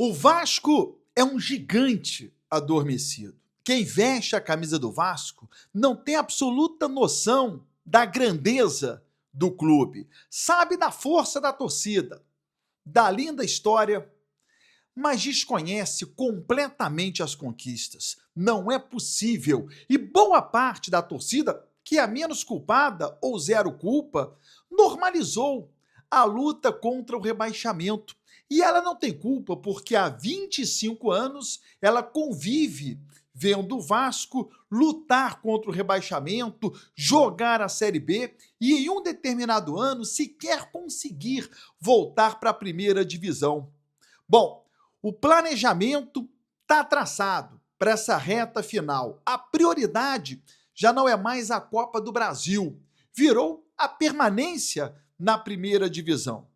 O Vasco é um gigante adormecido. Quem veste a camisa do Vasco não tem absoluta noção da grandeza do clube. Sabe da força da torcida, da linda história, mas desconhece completamente as conquistas. Não é possível. E boa parte da torcida, que é a menos culpada ou zero culpa, normalizou a luta contra o rebaixamento. E ela não tem culpa porque há 25 anos ela convive vendo o Vasco lutar contra o rebaixamento, jogar a Série B e em um determinado ano sequer conseguir voltar para a primeira divisão. Bom, o planejamento está traçado para essa reta final. A prioridade já não é mais a Copa do Brasil, virou a permanência na primeira divisão.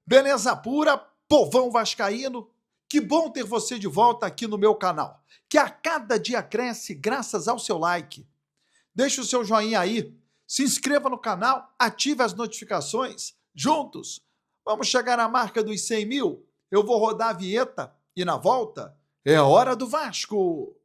Beleza pura, povão vascaíno, que bom ter você de volta aqui no meu canal, que a cada dia cresce graças ao seu like. Deixe o seu joinha aí, se inscreva no canal, ative as notificações. Juntos, vamos chegar à marca dos 100 mil. Eu vou rodar a vinheta e na volta é hora do Vasco.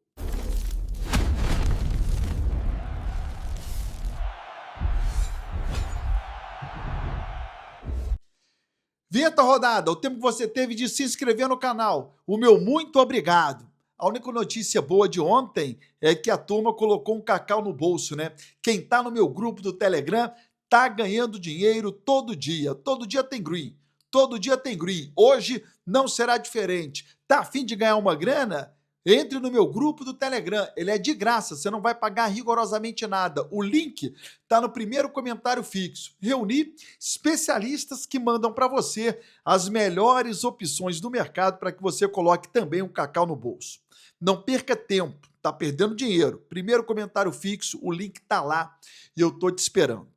Vinheta rodada, o tempo que você teve de se inscrever no canal. O meu muito obrigado. A única notícia boa de ontem é que a turma colocou um cacau no bolso, né? Quem tá no meu grupo do Telegram tá ganhando dinheiro todo dia. Todo dia tem green. Todo dia tem green. Hoje não será diferente. Tá a fim de ganhar uma grana? Entre no meu grupo do Telegram. Ele é de graça, você não vai pagar rigorosamente nada. O link está no primeiro comentário fixo. Reuni especialistas que mandam para você as melhores opções do mercado para que você coloque também um cacau no bolso. Não perca tempo, tá perdendo dinheiro. Primeiro comentário fixo, o link está lá e eu estou te esperando.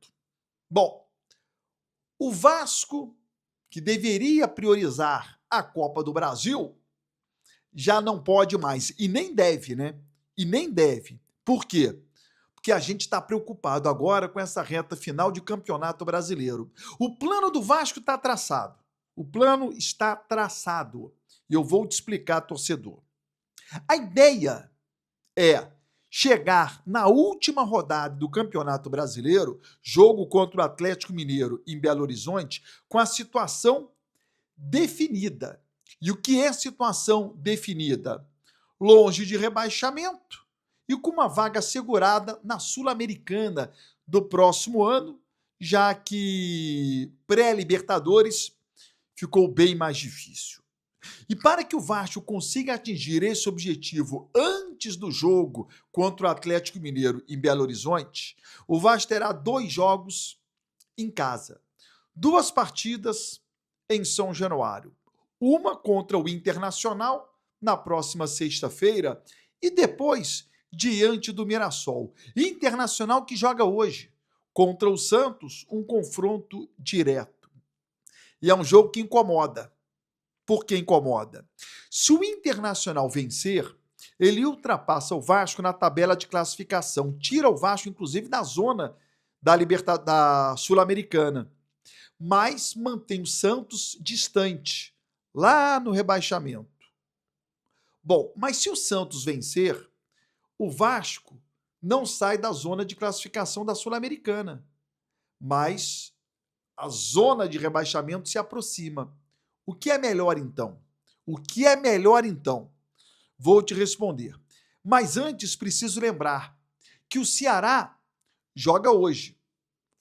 Bom, o Vasco, que deveria priorizar a Copa do Brasil, já não pode mais, e nem deve, né? E nem deve. Por quê? Porque a gente está preocupado agora com essa reta final de Campeonato Brasileiro. O plano do Vasco está traçado. O plano está traçado. E eu vou te explicar, torcedor. A ideia é chegar na última rodada do Campeonato Brasileiro, jogo contra o Atlético Mineiro em Belo Horizonte, com a situação definida. E o que é situação definida? Longe de rebaixamento e com uma vaga assegurada na Sul-Americana do próximo ano, já que pré-Libertadores ficou bem mais difícil. E para que o Vasco consiga atingir esse objetivo antes do jogo contra o Atlético Mineiro em Belo Horizonte, o Vasco terá 2 jogos em casa, 2 partidas em São Januário. Uma contra o Internacional, na próxima sexta-feira, e depois diante do Mirassol. Internacional que joga hoje contra o Santos, um confronto direto. E é um jogo que incomoda. Por que incomoda? Se o Internacional vencer, ele ultrapassa o Vasco na tabela de classificação, tira o Vasco, inclusive, da zona da Sul-Americana, mas mantém o Santos distante, lá no rebaixamento. Bom, mas se o Santos vencer, o Vasco não sai da zona de classificação da Sul-Americana, mas a zona de rebaixamento se aproxima. O que é melhor então? O que é melhor então? Vou te responder. Mas antes preciso lembrar que o Ceará joga hoje,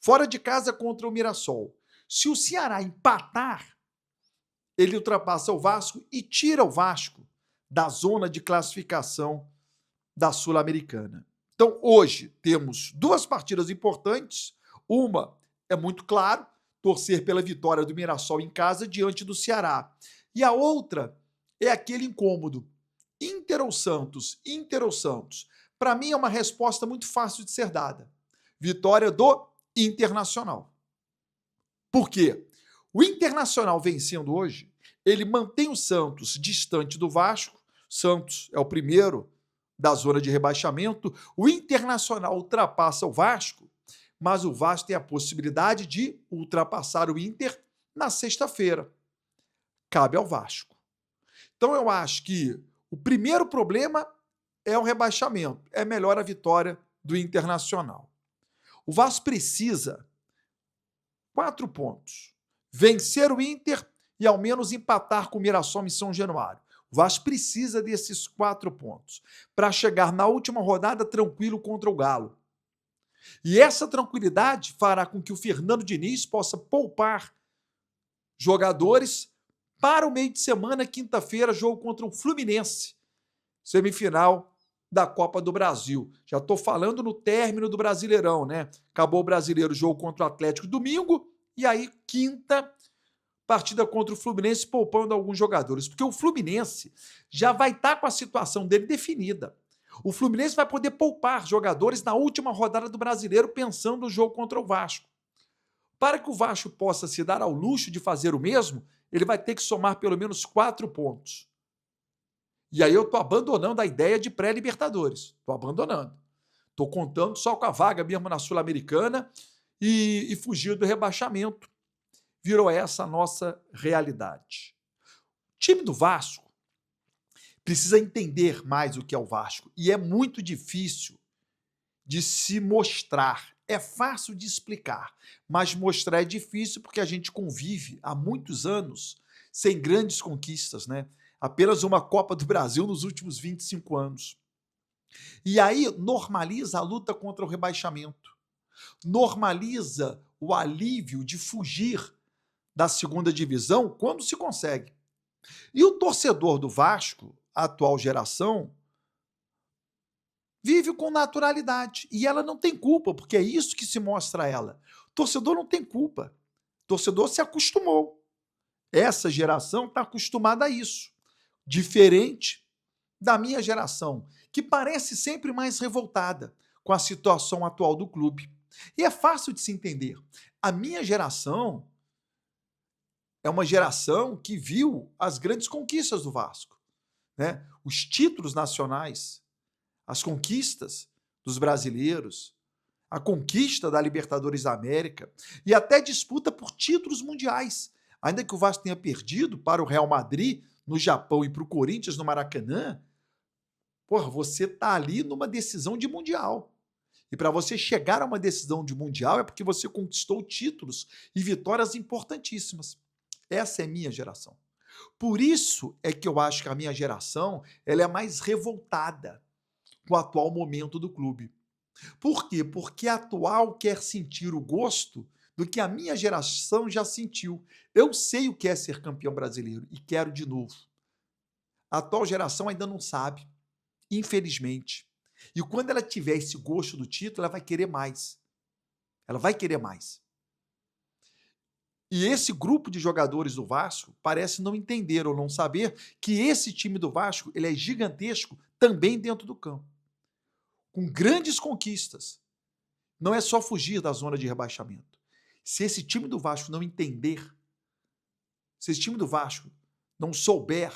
fora de casa contra o Mirassol. Se o Ceará empatar, ele ultrapassa o Vasco e tira o Vasco da zona de classificação da Sul-Americana. Então, hoje, temos 2 partidas importantes. Uma é muito claro, torcer pela vitória do Mirassol em casa diante do Ceará. E a outra é aquele incômodo. Inter ou Santos? Inter ou Santos? Para mim é uma resposta muito fácil de ser dada. Vitória do Internacional. Por quê? O Internacional vencendo hoje, ele mantém o Santos distante do Vasco. Santos é o primeiro da zona de rebaixamento. O Internacional ultrapassa o Vasco, mas o Vasco tem a possibilidade de ultrapassar o Inter na sexta-feira. Cabe ao Vasco. Então eu acho que o primeiro problema é o rebaixamento. É melhor a vitória do Internacional. O Vasco precisa 4 pontos. Vencer o Inter e ao menos empatar com o Mirassol em São Januário. O Vasco precisa desses 4 pontos para chegar na última rodada tranquilo contra o Galo. E essa tranquilidade fará com que o Fernando Diniz possa poupar jogadores para o meio de semana, quinta-feira, jogo contra o Fluminense, semifinal da Copa do Brasil. Já estou falando no término do Brasileirão, né? Acabou o Brasileiro, jogo contra o Atlético domingo, e aí quinta, partida contra o Fluminense, poupando alguns jogadores, porque o Fluminense já vai estar com a situação dele definida. O Fluminense vai poder poupar jogadores na última rodada do Brasileiro, pensando no jogo contra o Vasco. Para que o Vasco possa se dar ao luxo de fazer o mesmo, ele vai ter que somar pelo menos 4 pontos. E aí eu estou abandonando a ideia de pré-Libertadores. Estou abandonando. Estou contando só com a vaga mesmo na Sul-Americana e fugir do rebaixamento. Virou essa a nossa realidade. O time do Vasco precisa entender mais o que é o Vasco. E é muito difícil de se mostrar. É fácil de explicar, mas mostrar é difícil porque a gente convive há muitos anos sem grandes conquistas, né? Apenas uma Copa do Brasil nos últimos 25 anos. E aí normaliza a luta contra o rebaixamento. Normaliza o alívio de fugir da segunda divisão quando se consegue. E o torcedor do Vasco, a atual geração, vive com naturalidade. E ela não tem culpa, porque é isso que se mostra a ela. O torcedor não tem culpa. O torcedor se acostumou. Essa geração está acostumada a isso. Diferente da minha geração, que parece sempre mais revoltada com a situação atual do clube. E é fácil de se entender. A minha geração é uma geração que viu as grandes conquistas do Vasco, né? Os títulos nacionais, as conquistas dos brasileiros, a conquista da Libertadores da América e até disputa por títulos mundiais. Ainda que o Vasco tenha perdido para o Real Madrid no Japão e para o Corinthians no Maracanã, porra, você está ali numa decisão de mundial. E para você chegar a uma decisão de mundial é porque você conquistou títulos e vitórias importantíssimas. Essa é minha geração. Por isso é que eu acho que a minha geração ela é mais revoltada com o atual momento do clube. Por quê? Porque a atual quer sentir o gosto do que a minha geração já sentiu. Eu sei o que é ser campeão brasileiro e quero de novo. A atual geração ainda não sabe, infelizmente. E quando ela tiver esse gosto do título, ela vai querer mais. Ela vai querer mais. E esse grupo de jogadores do Vasco parece não entender ou não saber que esse time do Vasco ele é gigantesco também dentro do campo. Com grandes conquistas. Não é só fugir da zona de rebaixamento. Se esse time do Vasco não entender, se esse time do Vasco não souber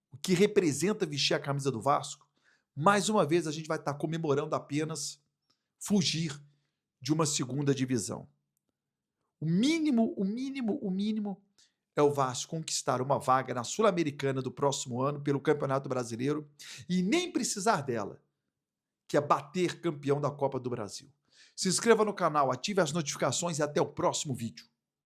o que representa vestir a camisa do Vasco, mais uma vez a gente vai estar comemorando apenas fugir de uma segunda divisão. O mínimo é o Vasco conquistar uma vaga na Sul-Americana do próximo ano pelo Campeonato Brasileiro e nem precisar dela, que é bater campeão da Copa do Brasil. Se inscreva no canal, ative as notificações e até o próximo vídeo.